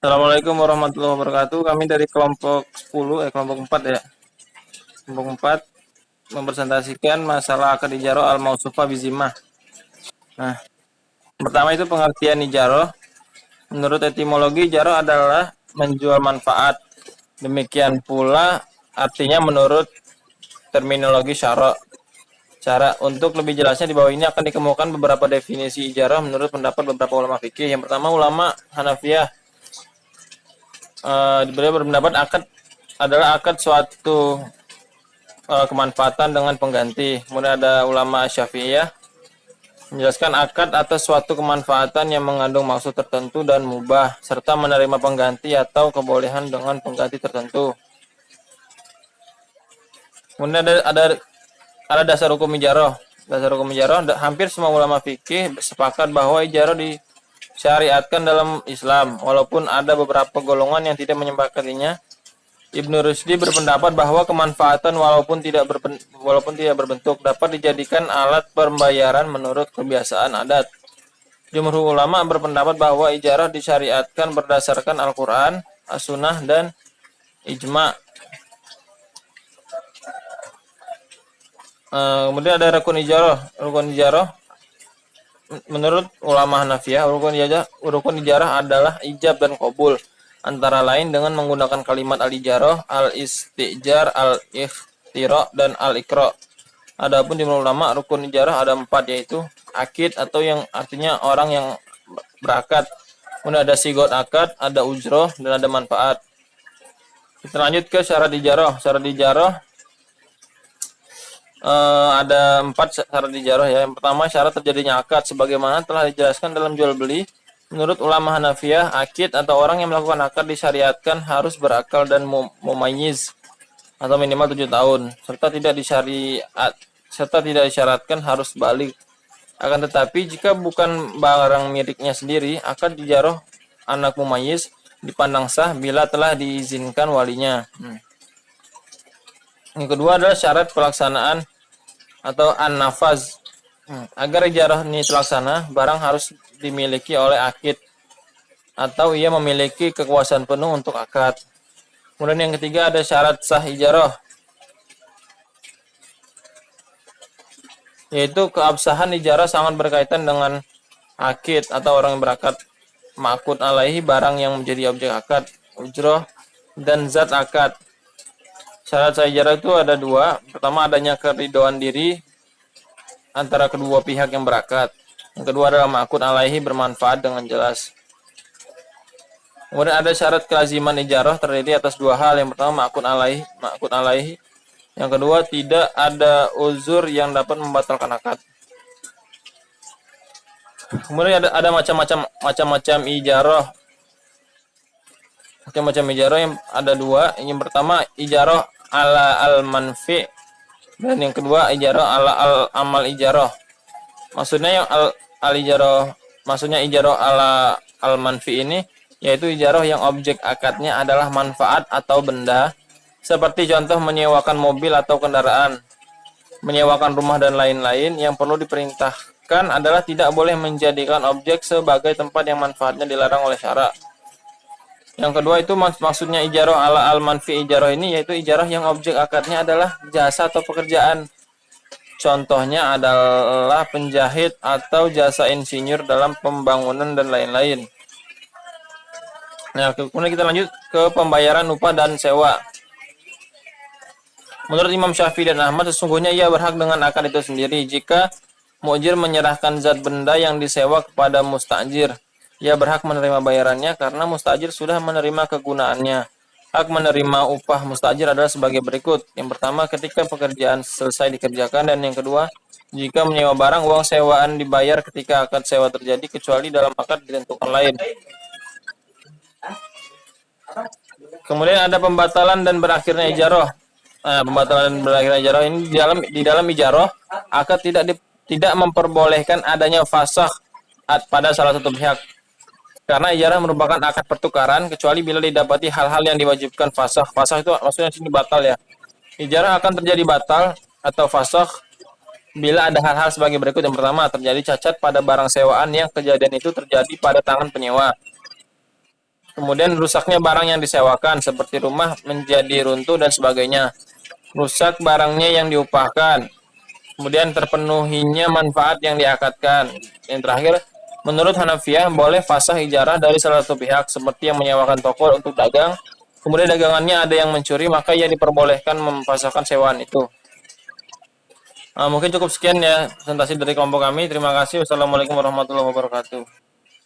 Assalamualaikum warahmatullahi wabarakatuh. Kami dari kelompok 10, kelompok 4 ya. Kelompok 4 mempresentasikan masalah akad ijarah al-mausufah bizimah. Nah, pertama itu pengertian ijarah. Menurut etimologi, ijarah adalah menjual manfaat. Demikian pula artinya menurut terminologi syara. Cara untuk lebih jelasnya di bawah ini akan dikemukakan beberapa definisi ijarah menurut pendapat beberapa ulama fikih. Yang pertama, ulama Hanafiyah beliau berpendapat akad adalah akad suatu kemanfaatan dengan pengganti. Kemudian ada ulama Syafi'iyah menjelaskan akad atas suatu kemanfaatan yang mengandung maksud tertentu dan mubah serta menerima pengganti atau kebolehan dengan pengganti tertentu. Kemudian ada dasar hukum ijarah. Dasar hukum ijarah, hampir semua ulama fikih sepakat bahwa ijarah disyariatkan dalam Islam, walaupun ada beberapa golongan yang tidak menyepakatinya. Ibnu Rusdi berpendapat bahwa kemanfaatan walaupun tidak berbentuk dapat dijadikan alat pembayaran menurut kebiasaan adat. Jumhur ulama berpendapat bahwa ijarah disyariatkan berdasarkan Al-Quran, As-Sunnah, dan Ijma'. Kemudian ada rukun ijarah. Rukun ijarah menurut ulama Hanafiyah, rukun ijarah adalah ijab dan qabul, antara lain dengan menggunakan kalimat al-ijarah, al-istijar, al-ikhtira, dan al-ikra. Adapun di ulama, rukun ijarah ada 4, yaitu akid atau yang artinya orang yang berakat. Kemudian ada sigot akad, ada ujroh, dan ada manfaat. Kita lanjut ke syarat ijarah. Syarat ijarah ada 4 syarat ijarah ya. Yang pertama, syarat terjadinya akad sebagaimana telah dijelaskan dalam jual beli. Menurut ulama Hanafiyah, akid atau orang yang melakukan akad disyariatkan harus berakal dan mumayyiz atau minimal 7 tahun serta tidak disyaratkan harus balik. Akan tetapi jika bukan barang miliknya sendiri, akad ijarah anak mumayyiz dipandang sah bila telah diizinkan walinya. Yang kedua adalah syarat pelaksanaan atau an-nafaz. Agar ijarah ini terlaksana, barang harus dimiliki oleh akid atau ia memiliki kekuasaan penuh untuk akad. Kemudian yang ketiga ada syarat sah ijarah, yaitu keabsahan ijarah sangat berkaitan dengan akid atau orang yang berakad. Ma'qud alaihi, barang yang menjadi objek akad, ujroh, dan zat akad. Syarat sah ijarah itu ada 2. Pertama, adanya keridhaan diri antara kedua pihak yang berakad. Yang kedua adalah ma'qud alaihi, bermanfaat dengan jelas. Kemudian ada syarat kelaziman ijarah terdiri atas 2 hal. Yang pertama ma'qud alaihi. Yang kedua, tidak ada uzur yang dapat membatalkan akad. Kemudian ada macam-macam ijarah. Macam-macam ijarah yang ada 2. Yang pertama ijarah ala al-manfi, dan yang kedua ijarah ala al-amal ijarah. Maksudnya yang ijarah ala al-manfi ini yaitu ijarah yang objek akadnya adalah manfaat atau benda, seperti contoh menyewakan mobil atau kendaraan, menyewakan rumah dan lain-lain. Yang perlu diperintahkan adalah tidak boleh menjadikan objek sebagai tempat yang manfaatnya dilarang oleh syara. Yang kedua itu maksudnya ijarah ala al-manfi ijarah ini yaitu ijarah yang objek akadnya adalah jasa atau pekerjaan. Contohnya adalah penjahit atau jasa insinyur dalam pembangunan dan lain-lain. Nah, kemudian kita lanjut ke pembayaran upah dan sewa. Menurut Imam Syafi'i dan Ahmad, sesungguhnya ia berhak dengan akad itu sendiri. Jika mu'jir menyerahkan zat benda yang disewa kepada mustajir, ia berhak menerima bayarannya karena mustajir sudah menerima kegunaannya. Hak menerima upah mustajir adalah sebagai berikut. Yang pertama, ketika pekerjaan selesai dikerjakan, dan yang kedua, jika menyewa barang, uang sewaan dibayar ketika akad sewa terjadi, kecuali dalam akad ditentukan lain. Kemudian ada pembatalan dan berakhirnya ijarah. Pembatalan dan berakhirnya ijarah ini di dalam ijarah, akad tidak memperbolehkan adanya fasakh pada salah satu pihak. Karena ijarah merupakan akad pertukaran kecuali bila didapati hal-hal yang diwajibkan fasakh. Fasakh itu maksudnya sini batal ya. Ijarah akan terjadi batal atau fasakh bila ada hal-hal sebagai berikut. Yang pertama, terjadi cacat pada barang sewaan yang kejadian itu terjadi pada tangan penyewa. Kemudian rusaknya barang yang disewakan seperti rumah menjadi runtuh dan sebagainya. Rusak barangnya yang diupahkan. Kemudian terpenuhinya manfaat yang diakatkan. Yang terakhir, menurut Hanafiyah boleh fasah ijarah dari salah satu pihak seperti yang menyewakan toko untuk dagang. Kemudian dagangannya ada yang mencuri, maka ia diperbolehkan memfasahkan sewaan itu. Mungkin cukup sekian ya presentasi dari kelompok kami. Terima kasih. Wassalamualaikum warahmatullahi wabarakatuh.